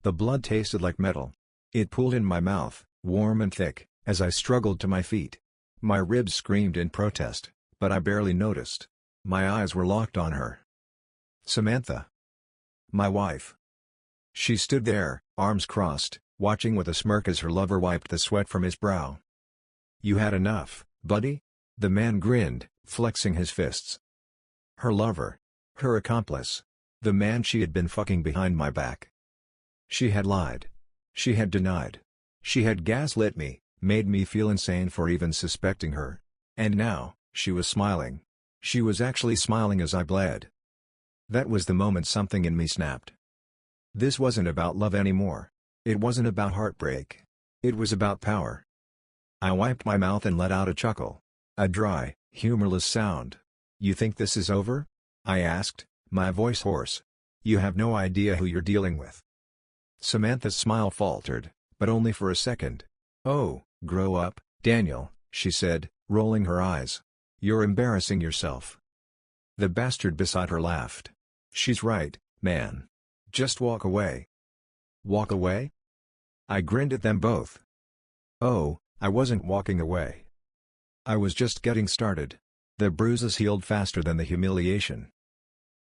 The blood tasted like metal. It pooled in my mouth, warm and thick, as I struggled to my feet. My ribs screamed in protest, but I barely noticed. My eyes were locked on her. Samantha. My wife. She stood there, arms crossed, watching with a smirk as her lover wiped the sweat from his brow. "You had enough, buddy?" The man grinned, flexing his fists. Her lover. Her accomplice. The man she had been fucking behind my back. She had lied. She had denied. She had gaslit me, made me feel insane for even suspecting her. And now, she was smiling. She was actually smiling as I bled. That was the moment something in me snapped. This wasn't about love anymore. It wasn't about heartbreak. It was about power. I wiped my mouth and let out a chuckle. A dry, humorless sound. "You think this is over?" I asked, my voice hoarse. "You have no idea who you're dealing with." Samantha's smile faltered, but only for a second. "Oh, grow up, Daniel," she said, rolling her eyes. "You're embarrassing yourself." The bastard beside her laughed. "She's right, man. Just walk away." "Walk away?" I grinned at them both. Oh, I wasn't walking away. I was just getting started. The bruises healed faster than the humiliation.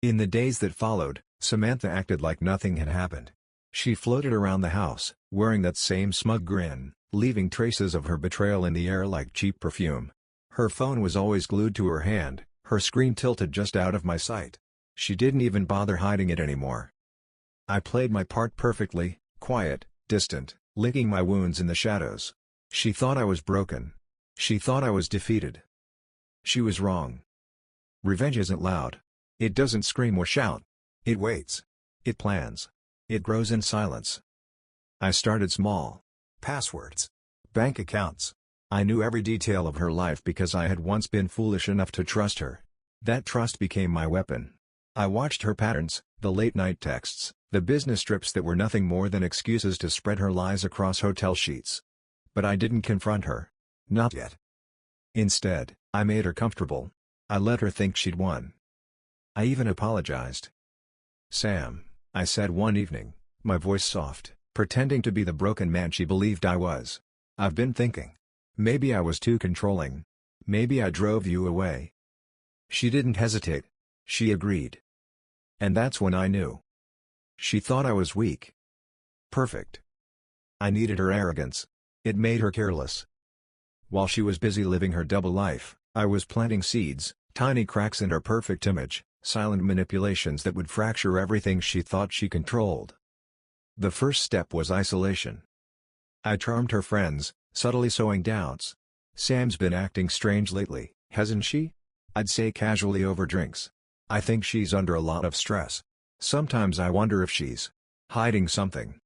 In the days that followed, Samantha acted like nothing had happened. She floated around the house, wearing that same smug grin, leaving traces of her betrayal in the air like cheap perfume. Her phone was always glued to her hand, her screen tilted just out of my sight. She didn't even bother hiding it anymore. I played my part perfectly, quiet, distant, licking my wounds in the shadows. She thought I was broken. She thought I was defeated. She was wrong. Revenge isn't loud. It doesn't scream or shout. It waits. It plans. It grows in silence. I started small. Passwords. Bank accounts. I knew every detail of her life because I had once been foolish enough to trust her. That trust became my weapon. I watched her patterns, the late-night texts, the business trips that were nothing more than excuses to spread her lies across hotel sheets. But I didn't confront her. Not yet. Instead, I made her comfortable. I let her think she'd won. I even apologized. "Sam," I said one evening, my voice soft, pretending to be the broken man she believed I was. "I've been thinking. Maybe I was too controlling. Maybe I drove you away." She didn't hesitate. She agreed. And that's when I knew. She thought I was weak. Perfect. I needed her arrogance. It made her careless. While she was busy living her double life, I was planting seeds, tiny cracks in her perfect image, silent manipulations that would fracture everything she thought she controlled. The first step was isolation. I charmed her friends, subtly sowing doubts. "Sam's been acting strange lately, hasn't she?" I'd say casually over drinks. "I think she's under a lot of stress. Sometimes I wonder if she's hiding something."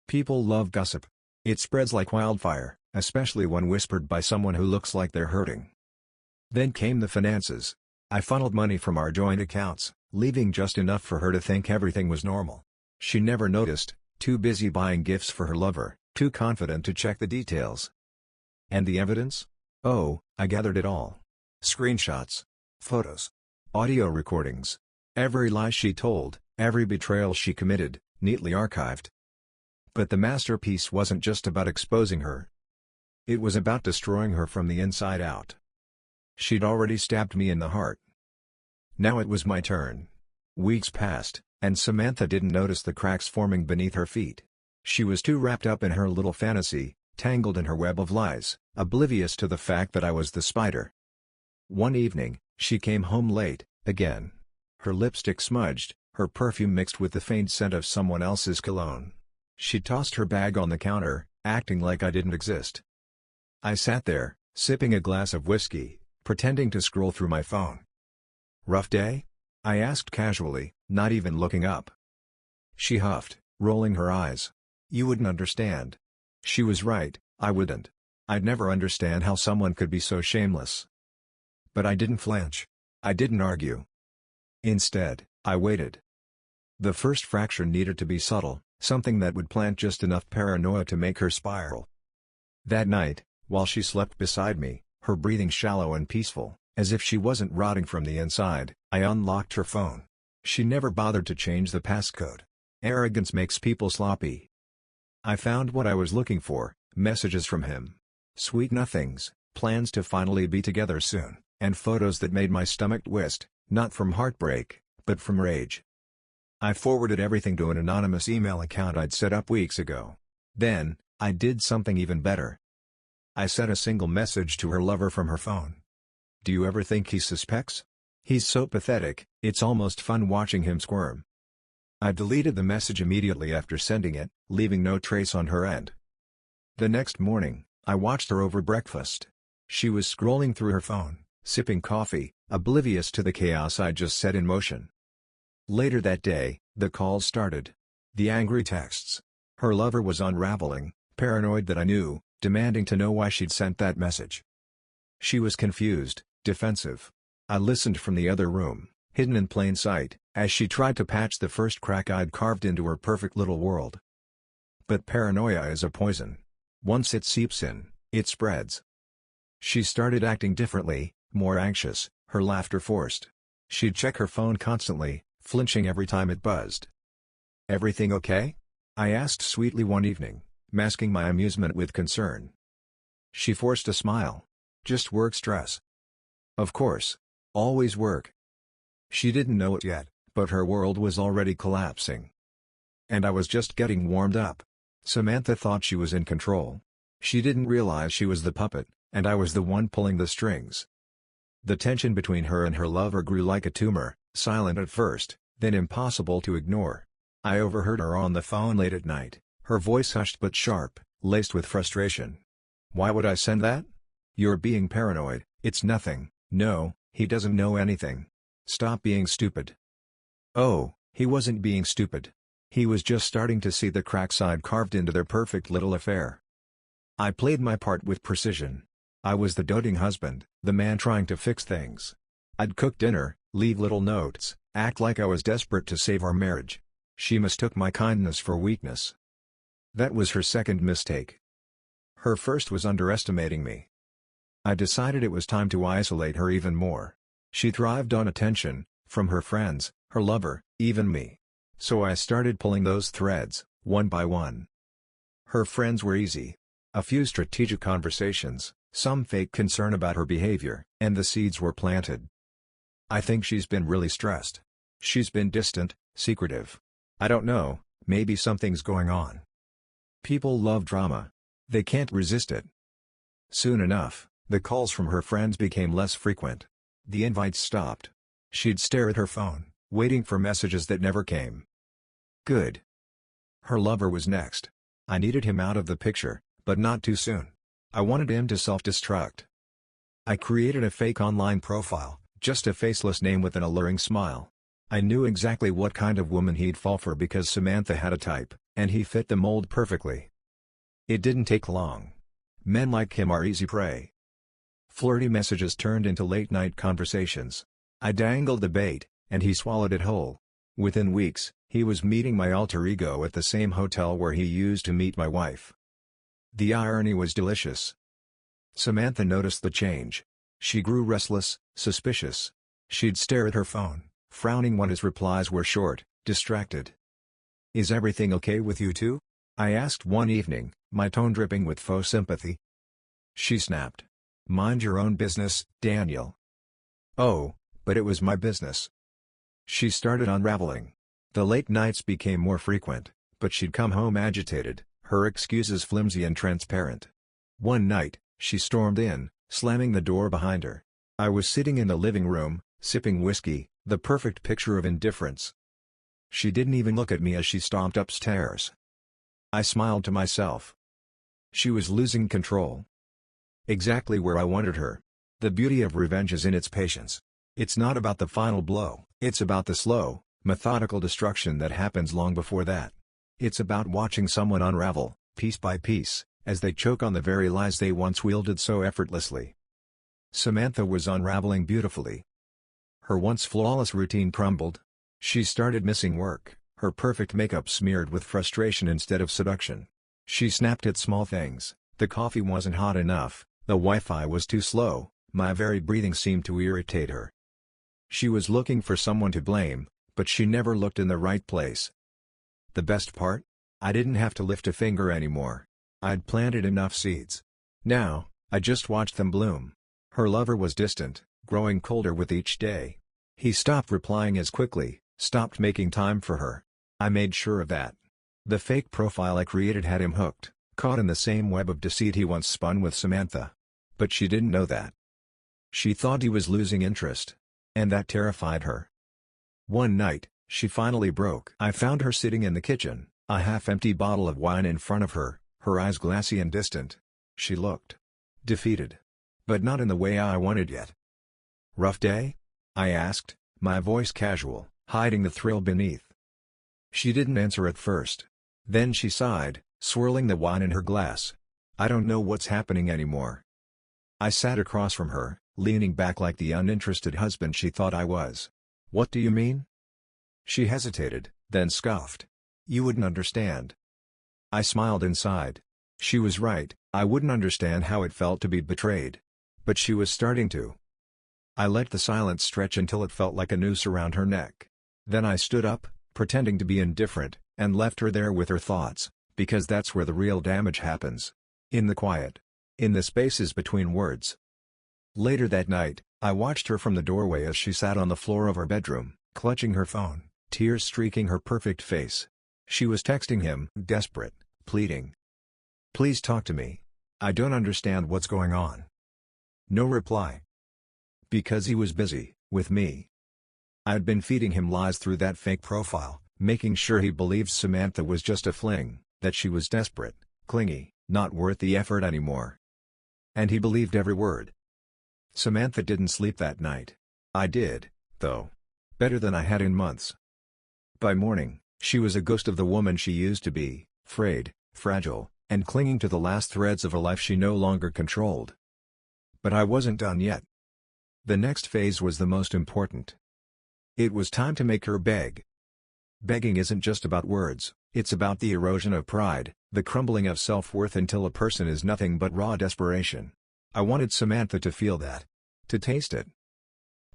People love gossip. It spreads like wildfire, especially when whispered by someone who looks like they're hurting. Then came the finances. I funneled money from our joint accounts, leaving just enough for her to think everything was normal. She never noticed, too busy buying gifts for her lover, too confident to check the details. And the evidence? Oh, I gathered it all. Screenshots. Photos. Audio recordings. Every lie she told, every betrayal she committed, neatly archived. But the masterpiece wasn't just about exposing her. It was about destroying her from the inside out. She'd already stabbed me in the heart. Now it was my turn. Weeks passed, and Samantha didn't notice the cracks forming beneath her feet. She was too wrapped up in her little fantasy, tangled in her web of lies, oblivious to the fact that I was the spider. One evening, she came home late, again. Her lipstick smudged, her perfume mixed with the faint scent of someone else's cologne. She tossed her bag on the counter, acting like I didn't exist. I sat there, sipping a glass of whiskey, pretending to scroll through my phone. "Rough day?" I asked casually, not even looking up. She huffed, rolling her eyes. "You wouldn't understand." She was right, I wouldn't. I'd never understand how someone could be so shameless. But I didn't flinch. I didn't argue. Instead, I waited. The first fracture needed to be subtle, something that would plant just enough paranoia to make her spiral. That night, while she slept beside me, her breathing shallow and peaceful, as if she wasn't rotting from the inside, I unlocked her phone. She never bothered to change the passcode. Arrogance makes people sloppy. I found what I was looking for, messages from him. Sweet nothings, plans to finally be together soon, and photos that made my stomach twist, not from heartbreak, but from rage. I forwarded everything to an anonymous email account I'd set up weeks ago. Then, I did something even better. I sent a single message to her lover from her phone. Do you ever think he suspects? He's so pathetic, it's almost fun watching him squirm. I deleted the message immediately after sending it, leaving no trace on her end. The next morning, I watched her over breakfast. She was scrolling through her phone, sipping coffee, oblivious to the chaos I'd just set in motion. Later that day, the calls started. The angry texts. Her lover was unraveling, paranoid that I knew, demanding to know why she'd sent that message. She was confused, defensive. I listened from the other room, hidden in plain sight, as she tried to patch the first crack I'd carved into her perfect little world. But paranoia is a poison. Once it seeps in, it spreads. She started acting differently, more anxious, her laughter forced. She'd check her phone constantly, flinching every time it buzzed. "Everything okay?" I asked sweetly one evening, masking my amusement with concern. She forced a smile. "Just work stress." Of course. Always work. She didn't know it yet, but her world was already collapsing. And I was just getting warmed up. Samantha thought she was in control. She didn't realize she was the puppet, and I was the one pulling the strings. The tension between her and her lover grew like a tumor, silent at first, then impossible to ignore. I overheard her on the phone late at night, her voice hushed but sharp, laced with frustration. "Why would I send that? You're being paranoid, it's nothing. No, he doesn't know anything. Stop being stupid." Oh, he wasn't being stupid. He was just starting to see the cracks I'd carved into their perfect little affair. I played my part with precision. I was the doting husband, the man trying to fix things. I'd cook dinner, leave little notes, act like I was desperate to save our marriage. She mistook my kindness for weakness. That was her second mistake. Her first was underestimating me. I decided it was time to isolate her even more. She thrived on attention, from her friends, her lover, even me. So I started pulling those threads, one by one. Her friends were easy. A few strategic conversations, some fake concern about her behavior, and the seeds were planted. I think she's been really stressed. She's been distant, secretive. I don't know, maybe something's going on. People love drama. They can't resist it. Soon enough, the calls from her friends became less frequent. The invites stopped. She'd stare at her phone, waiting for messages that never came. Good. Her lover was next. I needed him out of the picture, but not too soon. I wanted him to self-destruct. I created a fake online profile, just a faceless name with an alluring smile. I knew exactly what kind of woman he'd fall for because Samantha had a type, and he fit the mold perfectly. It didn't take long. Men like him are easy prey. Flirty messages turned into late-night conversations. I dangled the bait, and he swallowed it whole. Within weeks, he was meeting my alter ego at the same hotel where he used to meet my wife. The irony was delicious. Samantha noticed the change. She grew restless, suspicious. She'd stare at her phone, frowning when his replies were short, distracted. "Is everything okay with you two?" I asked one evening, my tone dripping with faux sympathy. She snapped. "Mind your own business, Daniel." Oh, but it was my business. She started unraveling. The late nights became more frequent, but she'd come home agitated, her excuses flimsy and transparent. One night, she stormed in, slamming the door behind her. I was sitting in the living room, sipping whiskey, the perfect picture of indifference. She didn't even look at me as she stomped upstairs. I smiled to myself. She was losing control. Exactly where I wanted her. The beauty of revenge is in its patience. It's not about the final blow, it's about the slow, methodical destruction that happens long before that. It's about watching someone unravel, piece by piece, as they choke on the very lies they once wielded so effortlessly. Samantha was unraveling beautifully. Her once flawless routine crumbled. She started missing work, her perfect makeup smeared with frustration instead of seduction. She snapped at small things. The coffee wasn't hot enough, the Wi-Fi was too slow, my very breathing seemed to irritate her. She was looking for someone to blame, but she never looked in the right place. The best part? I didn't have to lift a finger anymore. I'd planted enough seeds. Now, I just watched them bloom. Her lover was distant, growing colder with each day. He stopped replying as quickly, stopped making time for her. I made sure of that. The fake profile I created had him hooked, caught in the same web of deceit he once spun with Samantha. But she didn't know that. She thought he was losing interest. And that terrified her. One night, she finally broke. I found her sitting in the kitchen, a half-empty bottle of wine in front of her, her eyes glassy and distant. She looked defeated. But not in the way I wanted yet. "Rough day?" I asked, my voice casual, hiding the thrill beneath. She didn't answer at first. Then she sighed, swirling the wine in her glass. "I don't know what's happening anymore." I sat across from her, leaning back like the uninterested husband she thought I was. "What do you mean?" She hesitated, then scoffed. "You wouldn't understand." I smiled inside. She was right, I wouldn't understand how it felt to be betrayed. But she was starting to. I let the silence stretch until it felt like a noose around her neck. Then I stood up, pretending to be indifferent, and left her there with her thoughts, because that's where the real damage happens. In the quiet. In the spaces between words. Later that night, I watched her from the doorway as she sat on the floor of her bedroom, clutching her phone, tears streaking her perfect face. She was texting him, desperate, pleading. "Please talk to me. I don't understand what's going on." No reply. Because he was busy, with me. I'd been feeding him lies through that fake profile, making sure he believed Samantha was just a fling, that she was desperate, clingy, not worth the effort anymore. And he believed every word. Samantha didn't sleep that night. I did, though. Better than I had in months. By morning, she was a ghost of the woman she used to be, frayed, fragile, and clinging to the last threads of a life she no longer controlled. But I wasn't done yet. The next phase was the most important. It was time to make her beg. Begging isn't just about words, it's about the erosion of pride, the crumbling of self-worth until a person is nothing but raw desperation. I wanted Samantha to feel that. To taste it.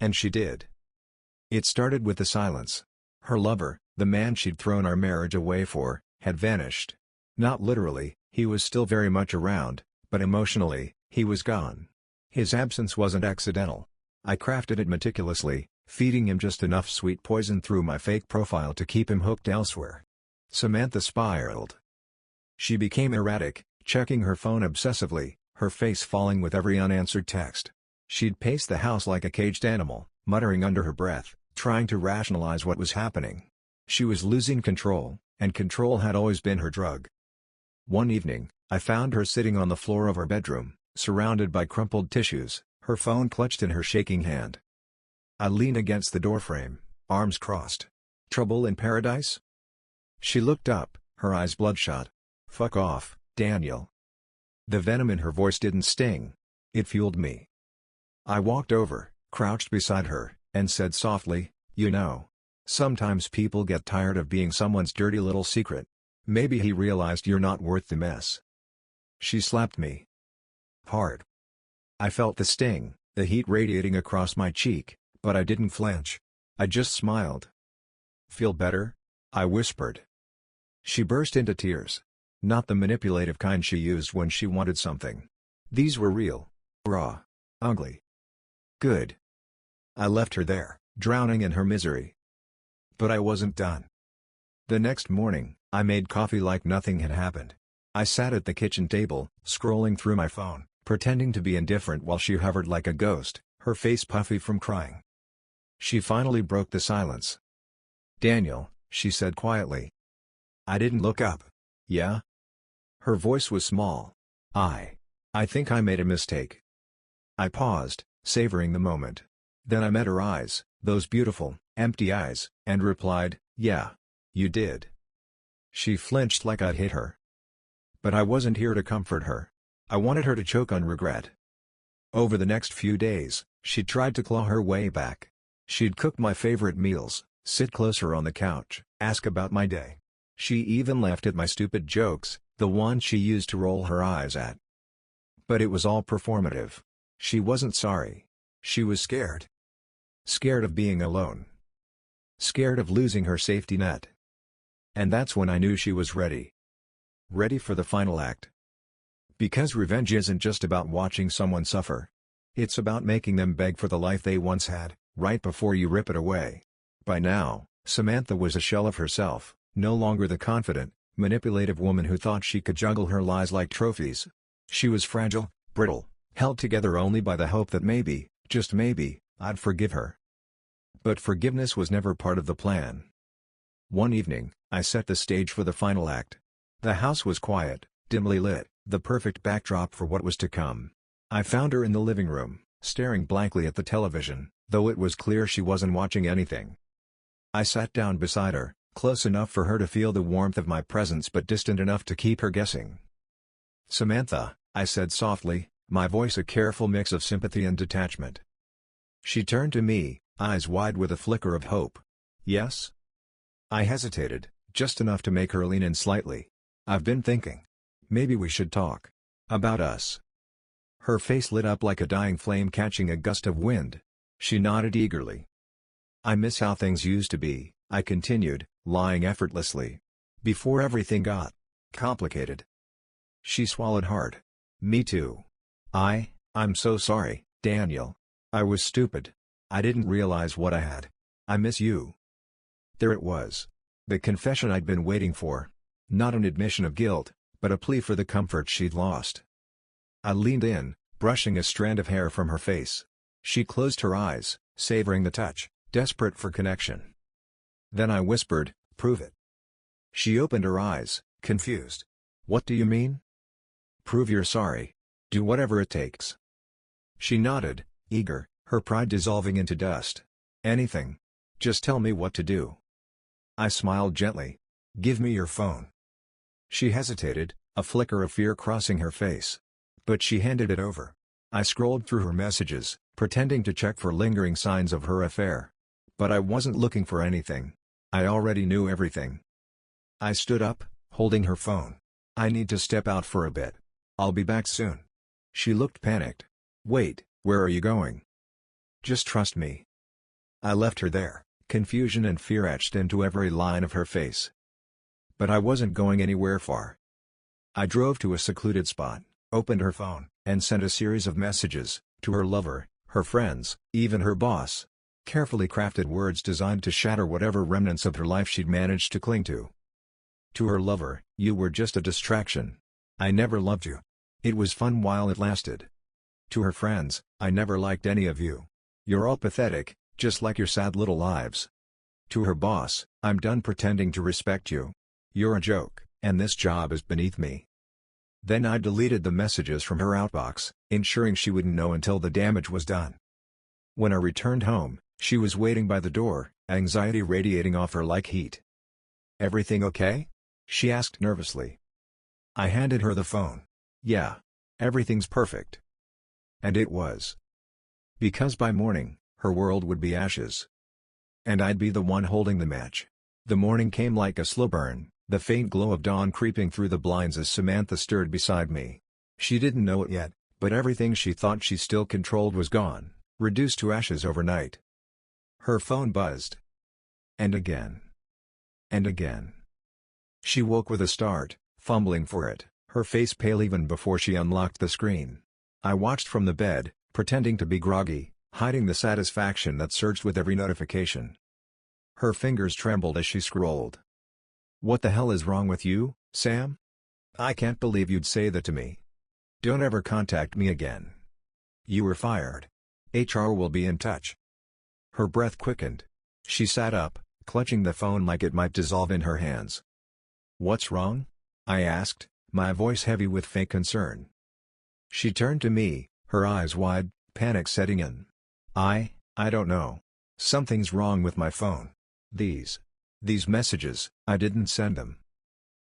And she did. It started with the silence. Her lover, the man she'd thrown our marriage away for, had vanished. Not literally, he was still very much around, but emotionally, he was gone. His absence wasn't accidental. I crafted it meticulously, feeding him just enough sweet poison through my fake profile to keep him hooked elsewhere. Samantha spiraled. She became erratic, checking her phone obsessively, her face falling with every unanswered text. She'd pace the house like a caged animal, muttering under her breath, trying to rationalize what was happening. She was losing control, and control had always been her drug. One evening, I found her sitting on the floor of her bedroom, surrounded by crumpled tissues, her phone clutched in her shaking hand. I leaned against the doorframe, arms crossed. "Trouble in paradise?" She looked up, her eyes bloodshot. "Fuck off, Daniel." The venom in her voice didn't sting. It fueled me. I walked over, crouched beside her, and said softly, "You know. Sometimes people get tired of being someone's dirty little secret. Maybe he realized you're not worth the mess." She slapped me. Hard. I felt the sting, the heat radiating across my cheek, but I didn't flinch. I just smiled. "Feel better?" I whispered. She burst into tears. Not the manipulative kind she used when she wanted something. These were real, raw, ugly. Good. I left her there, drowning in her misery. But I wasn't done. The next morning, I made coffee like nothing had happened. I sat at the kitchen table, scrolling through my phone, pretending to be indifferent while she hovered like a ghost, her face puffy from crying. She finally broke the silence. "Daniel," she said quietly. I didn't look up. "Yeah?" Her voice was small. I think I made a mistake." I paused, savoring the moment. Then I met her eyes, those beautiful, empty eyes, and replied, "Yeah. You did." She flinched like I'd hit her. But I wasn't here to comfort her. I wanted her to choke on regret. Over the next few days, she tried to claw her way back. She'd cook my favorite meals, sit closer on the couch, ask about my day. She even laughed at my stupid jokes, the ones she used to roll her eyes at. But it was all performative. She wasn't sorry. She was scared. Scared of being alone. Scared of losing her safety net. And that's when I knew she was ready. Ready for the final act. Because revenge isn't just about watching someone suffer. It's about making them beg for the life they once had, right before you rip it away. By now, Samantha was a shell of herself, no longer the confident, manipulative woman who thought she could juggle her lies like trophies. She was fragile, brittle, held together only by the hope that maybe, just maybe, I'd forgive her. But forgiveness was never part of the plan. One evening, I set the stage for the final act. The house was quiet, dimly lit, the perfect backdrop for what was to come. I found her in the living room, staring blankly at the television, though it was clear she wasn't watching anything. I sat down beside her, close enough for her to feel the warmth of my presence but distant enough to keep her guessing. "Samantha," I said softly, my voice a careful mix of sympathy and detachment. She turned to me, eyes wide with a flicker of hope. "Yes?" I hesitated, just enough to make her lean in slightly. "I've been thinking. Maybe we should talk. About us." Her face lit up like a dying flame catching a gust of wind. She nodded eagerly. "I miss how things used to be," I continued, lying effortlessly. "Before everything got complicated." She swallowed hard. "Me too. I'm so sorry, Daniel. I was stupid. I didn't realize what I had. I miss you." There it was. The confession I'd been waiting for. Not an admission of guilt, but a plea for the comfort she'd lost. I leaned in, brushing a strand of hair from her face. She closed her eyes, savoring the touch, desperate for connection. Then I whispered, "Prove it." She opened her eyes, confused. "What do you mean?" "Prove you're sorry. Do whatever it takes." She nodded, eager, her pride dissolving into dust. "Anything. Just tell me what to do." I smiled gently. "Give me your phone." She hesitated, a flicker of fear crossing her face. But she handed it over. I scrolled through her messages, pretending to check for lingering signs of her affair. But I wasn't looking for anything. I already knew everything. I stood up, holding her phone. "I need to step out for a bit. I'll be back soon." She looked panicked. "Wait, where are you going?" "Just trust me." I left her there, confusion and fear etched into every line of her face. But I wasn't going anywhere far. I drove to a secluded spot, opened her phone, and sent a series of messages, to her lover, her friends, even her boss. Carefully crafted words designed to shatter whatever remnants of her life she'd managed to cling to. To her lover, "You were just a distraction. I never loved you. It was fun while it lasted." To her friends, "I never liked any of you. You're all pathetic, just like your sad little lives." To her boss, "I'm done pretending to respect you. You're a joke, and this job is beneath me." Then I deleted the messages from her outbox, ensuring she wouldn't know until the damage was done. When I returned home, she was waiting by the door, anxiety radiating off her like heat. "Everything okay?" she asked nervously. I handed her the phone. "Yeah. Everything's perfect." And it was. Because by morning, her world would be ashes. And I'd be the one holding the match. The morning came like a slow burn, the faint glow of dawn creeping through the blinds as Samantha stirred beside me. She didn't know it yet, but everything she thought she still controlled was gone, reduced to ashes overnight. Her phone buzzed. And again. And again. She woke with a start, fumbling for it, her face pale even before she unlocked the screen. I watched from the bed, pretending to be groggy, hiding the satisfaction that surged with every notification. Her fingers trembled as she scrolled. "What the hell is wrong with you, Sam? I can't believe you'd say that to me. Don't ever contact me again. You were fired. HR will be in touch." Her breath quickened. She sat up, clutching the phone like it might dissolve in her hands. "What's wrong?" I asked, my voice heavy with fake concern. She turned to me, her eyes wide, panic setting in. I don't know. Something's wrong with my phone. These messages, I didn't send them."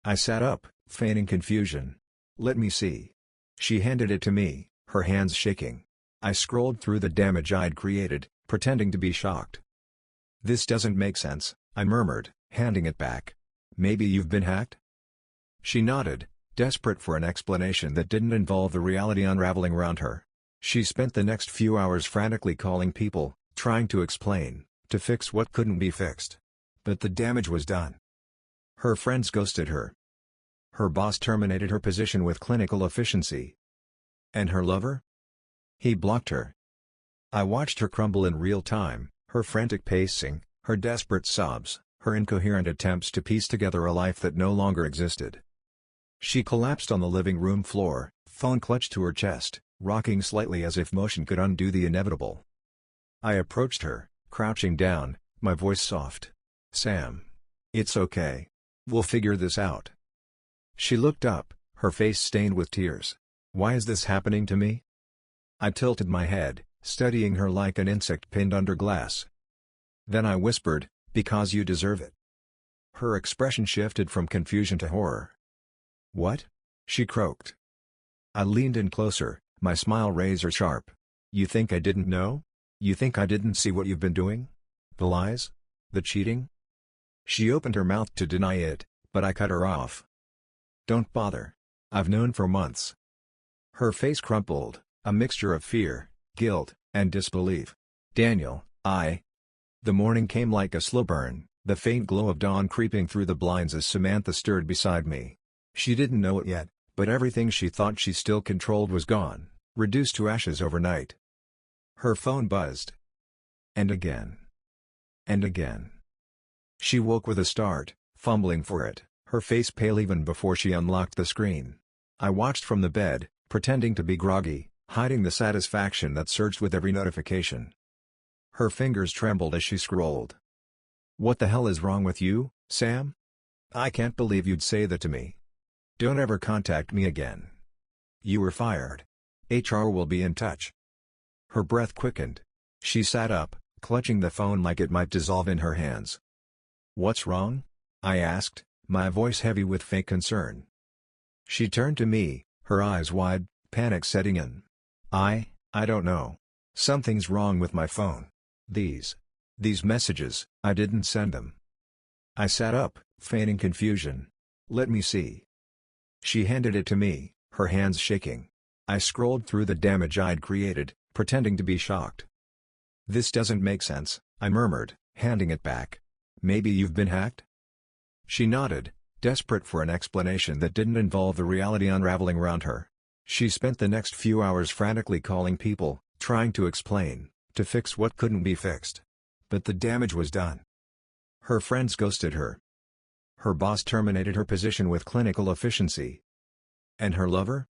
I sat up, feigning confusion. "Let me see." She handed it to me, her hands shaking. I scrolled through the damage I'd created, pretending to be shocked. "This doesn't make sense," I murmured, handing it back. "Maybe you've been hacked?" She nodded, desperate for an explanation that didn't involve the reality unraveling around her. She spent the next few hours frantically calling people, trying to explain, to fix what couldn't be fixed. But the damage was done. Her friends ghosted her. Her boss terminated her position with clinical efficiency. And her lover? He blocked her. I watched her crumble in real time, her frantic pacing, her desperate sobs, her incoherent attempts to piece together a life that no longer existed. She collapsed on the living room floor, phone clutched to her chest, rocking slightly as if motion could undo the inevitable. I approached her, crouching down, my voice soft. "Sam. It's okay. We'll figure this out." She looked up, her face stained with tears. "Why is this happening to me?" I tilted my head, studying her like an insect pinned under glass. Then I whispered, "Because you deserve it." Her expression shifted from confusion to horror. "What?" she croaked. I leaned in closer, my smile razor sharp. "You think I didn't know? You think I didn't see what you've been doing? The lies? The cheating?" She opened her mouth to deny it, but I cut her off. "Don't bother. I've known for months." Her face crumpled, a mixture of fear, guilt, and disbelief. "Daniel, The morning came like a slow burn, the faint glow of dawn creeping through the blinds as Samantha stirred beside me. She didn't know it yet, but everything she thought she still controlled was gone, reduced to ashes overnight. Her phone buzzed. And again. And again. She woke with a start, fumbling for it, her face pale even before she unlocked the screen. I watched from the bed, pretending to be groggy, hiding the satisfaction that surged with every notification. Her fingers trembled as she scrolled. "What the hell is wrong with you, Sam? I can't believe you'd say that to me. Don't ever contact me again. You were fired. HR will be in touch." Her breath quickened. She sat up, clutching the phone like it might dissolve in her hands. "What's wrong?" I asked, my voice heavy with fake concern. She turned to me, her eyes wide, panic setting in. I don't know. Something's wrong with my phone. These messages, I didn't send them." I sat up, feigning confusion. "Let me see." She handed it to me, her hands shaking. I scrolled through the damage I'd created, pretending to be shocked. "This doesn't make sense," I murmured, handing it back. "Maybe you've been hacked?" She nodded, desperate for an explanation that didn't involve the reality unraveling around her. She spent the next few hours frantically calling people, trying to explain, to fix what couldn't be fixed. But the damage was done. Her friends ghosted her. Her boss terminated her position with clinical efficiency. And her lover?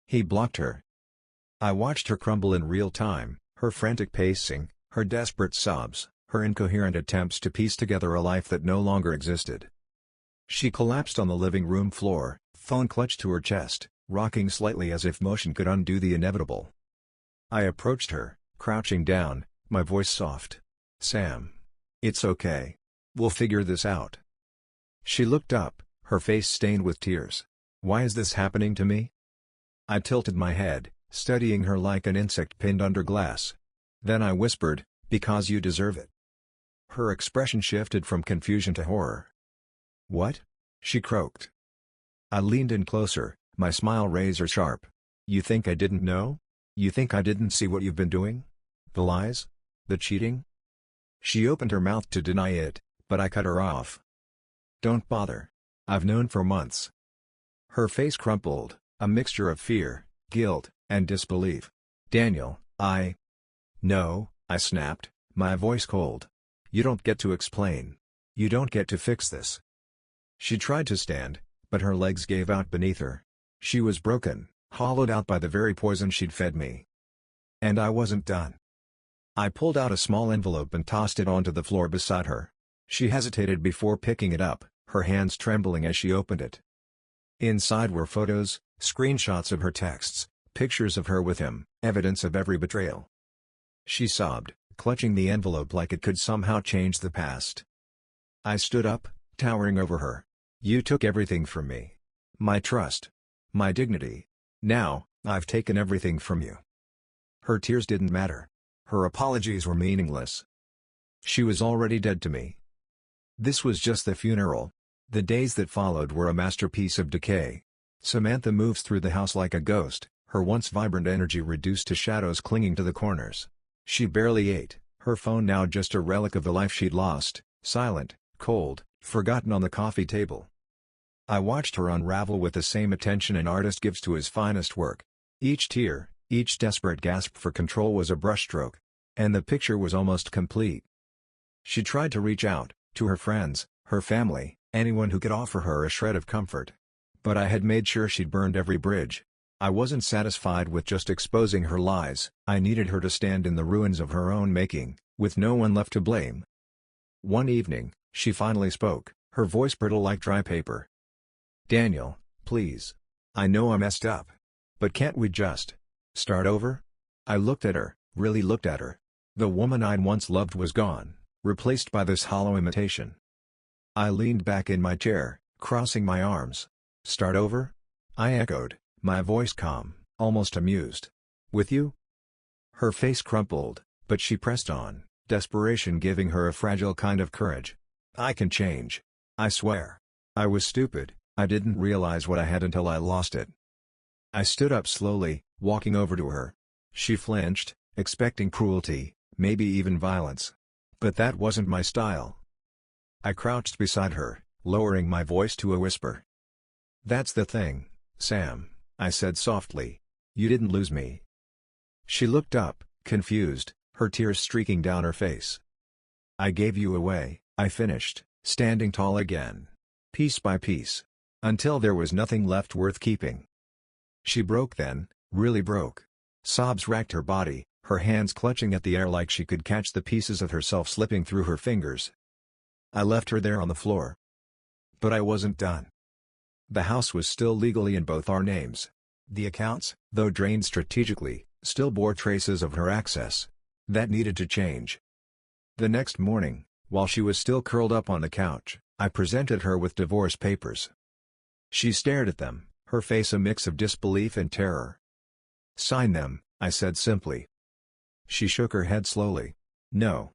He blocked her. I watched her crumble in real time, her frantic pacing, her desperate sobs, her incoherent attempts to piece together a life that no longer existed. She collapsed on the living room floor, phone clutched to her chest, rocking slightly as if motion could undo the inevitable. I approached her, crouching down, my voice soft. "Sam. It's okay. We'll figure this out." She looked up, her face stained with tears. "Why is this happening to me?" I tilted my head, studying her like an insect pinned under glass. Then I whispered, "Because you deserve it." Her expression shifted from confusion to horror. "What?" she croaked. I leaned in closer, my smile razor sharp. "You think I didn't know? You think I didn't see what you've been doing? The lies? The cheating?" She opened her mouth to deny it, but I cut her off. "Don't bother. I've known for months." Her face crumpled, a mixture of fear, guilt, and disbelief. "Daniel, No," I snapped, my voice cold. "You don't get to explain. You don't get to fix this." She tried to stand, but her legs gave out beneath her. She was broken, hollowed out by the very poison she'd fed me. And I wasn't done. I pulled out a small envelope and tossed it onto the floor beside her. She hesitated before picking it up, her hands trembling as she opened it. Inside were photos, screenshots of her texts, pictures of her with him, evidence of every betrayal. She sobbed, clutching the envelope like it could somehow change the past. I stood up, towering over her. "You took everything from me. My trust. My dignity. Now, I've taken everything from you." Her tears didn't matter. Her apologies were meaningless. She was already dead to me. This was just the funeral. The days that followed were a masterpiece of decay. Samantha moves through the house like a ghost, her once vibrant energy reduced to shadows clinging to the corners. She barely ate, her phone now just a relic of the life she'd lost, silent, cold, forgotten on the coffee table. I watched her unravel with the same attention an artist gives to his finest work. Each tear, each desperate gasp for control was a brushstroke. And the picture was almost complete. She tried to reach out, to her friends, her family, anyone who could offer her a shred of comfort. But I had made sure she'd burned every bridge. I wasn't satisfied with just exposing her lies, I needed her to stand in the ruins of her own making, with no one left to blame. One evening, she finally spoke, her voice brittle like dry paper. "Daniel, please. I know I messed up. But can't we just start over?" I looked at her, really looked at her. The woman I'd once loved was gone, replaced by this hollow imitation. I leaned back in my chair, crossing my arms. "Start over?" I echoed, my voice calm, almost amused. "With you?" Her face crumpled, but she pressed on, desperation giving her a fragile kind of courage. "I can change. I swear. I was stupid, I didn't realize what I had until I lost it." I stood up slowly, walking over to her. She flinched, expecting cruelty, maybe even violence. But that wasn't my style. I crouched beside her, lowering my voice to a whisper. "That's the thing, Sam," I said softly. "You didn't lose me." She looked up, confused, her tears streaking down her face. "I gave you away," I finished, standing tall again. "Piece by piece. Until there was nothing left worth keeping." She broke then, really broke. Sobs racked her body, her hands clutching at the air like she could catch the pieces of herself slipping through her fingers. I left her there on the floor. But I wasn't done. The house was still legally in both our names. The accounts, though drained strategically, still bore traces of her access. That needed to change. The next morning, while she was still curled up on the couch, I presented her with divorce papers. She stared at them, her face a mix of disbelief and terror. "Sign them," I said simply. She shook her head slowly. No,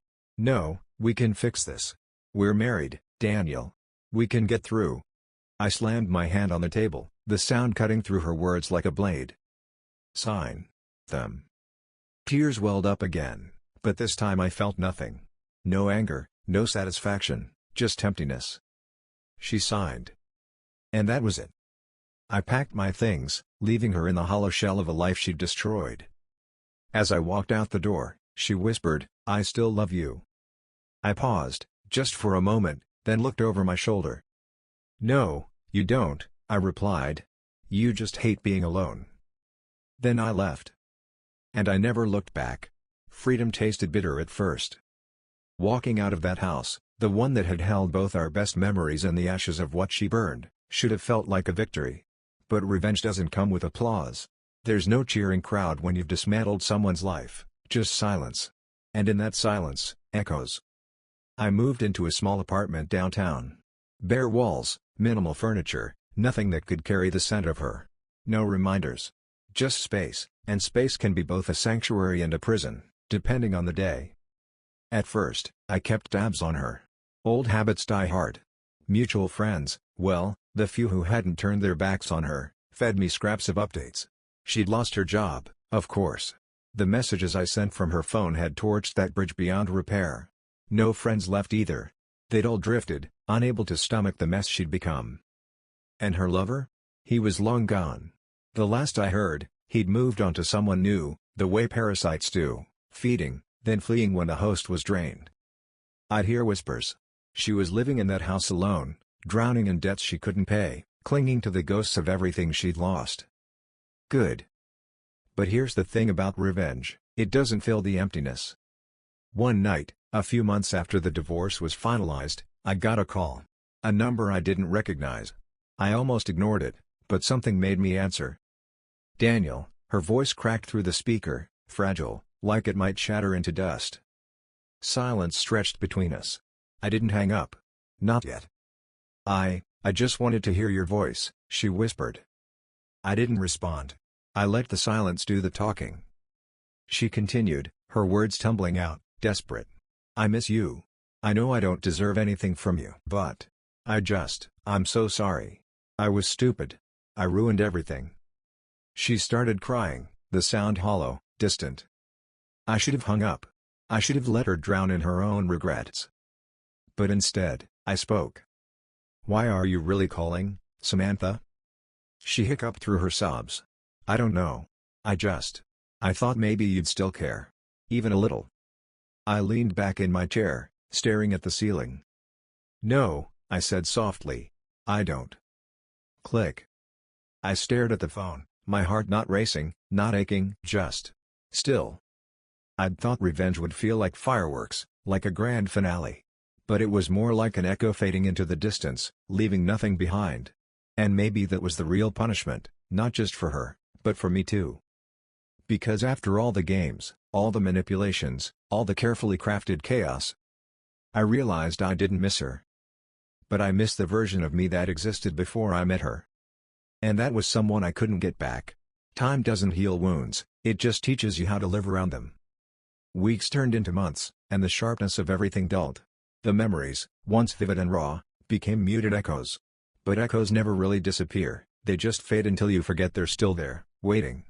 we can fix this. We're married, Daniel. We can get through." I slammed my hand on the table, the sound cutting through her words like a blade. "Sign them." Tears welled up again, but this time I felt nothing. No anger, no satisfaction, just emptiness. She signed. And that was it. I packed my things, leaving her in the hollow shell of a life she'd destroyed. As I walked out the door, she whispered, "I still love you." I paused, just for a moment, then looked over my shoulder. "No, you don't," I replied. "You just hate being alone." Then I left. And I never looked back. Freedom tasted bitter at first. Walking out of that house, the one that had held both our best memories and the ashes of what she burned, should have felt like a victory. But revenge doesn't come with applause. There's no cheering crowd when you've dismantled someone's life, just silence. And in that silence, echoes. I moved into a small apartment downtown. Bare walls, minimal furniture, nothing that could carry the scent of her. No reminders. Just space, and space can be both a sanctuary and a prison, depending on the day. At first, I kept tabs on her. Old habits die hard. Mutual friends, well, the few who hadn't turned their backs on her, fed me scraps of updates. She'd lost her job, of course. The messages I sent from her phone had torched that bridge beyond repair. No friends left either. They'd all drifted, unable to stomach the mess she'd become. And her lover? He was long gone. The last I heard, he'd moved on to someone new, the way parasites do, feeding, then fleeing when the host was drained. I'd hear whispers. She was living in that house alone, drowning in debts she couldn't pay, clinging to the ghosts of everything she'd lost. Good. But here's the thing about revenge, it doesn't fill the emptiness. One night, a few months after the divorce was finalized, I got a call. A number I didn't recognize. I almost ignored it, but something made me answer. "Daniel," her voice cracked through the speaker, fragile, like it might shatter into dust. Silence stretched between us. I didn't hang up. Not yet. I just wanted to hear your voice," she whispered. I didn't respond. I let the silence do the talking. She continued, her words tumbling out, desperate. "I miss you. I know I don't deserve anything from you, but I'm so sorry. I was stupid. I ruined everything." She started crying, the sound hollow, distant. I should have hung up. I should have let her drown in her own regrets. But instead, I spoke. "Why are you really calling, Samantha?" She hiccuped through her sobs. "I don't know. I thought maybe you'd still care. Even a little." I leaned back in my chair, staring at the ceiling. "No," I said softly. "I don't." Click. I stared at the phone, my heart not racing, not aching, just still. I'd thought revenge would feel like fireworks, like a grand finale. But it was more like an echo fading into the distance, leaving nothing behind. And maybe that was the real punishment, not just for her, but for me too. Because after all the games, all the manipulations, all the carefully crafted chaos, I realized I didn't miss her. But I missed the version of me that existed before I met her. And that was someone I couldn't get back. Time doesn't heal wounds, it just teaches you how to live around them. Weeks turned into months, and the sharpness of everything dulled. The memories, once vivid and raw, became muted echoes. But echoes never really disappear, they just fade until you forget they're still there, waiting.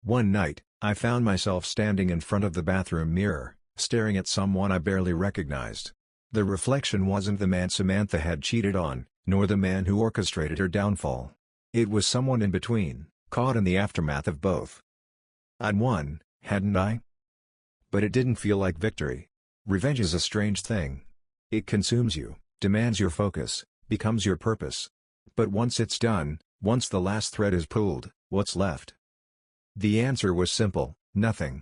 One night, I found myself standing in front of the bathroom mirror, staring at someone I barely recognized. The reflection wasn't the man Samantha had cheated on, nor the man who orchestrated her downfall. It was someone in between, caught in the aftermath of both. I'd won, hadn't I? But it didn't feel like victory. Revenge is a strange thing. It consumes you, demands your focus, becomes your purpose. But once it's done, once the last thread is pulled, what's left? The answer was simple: nothing.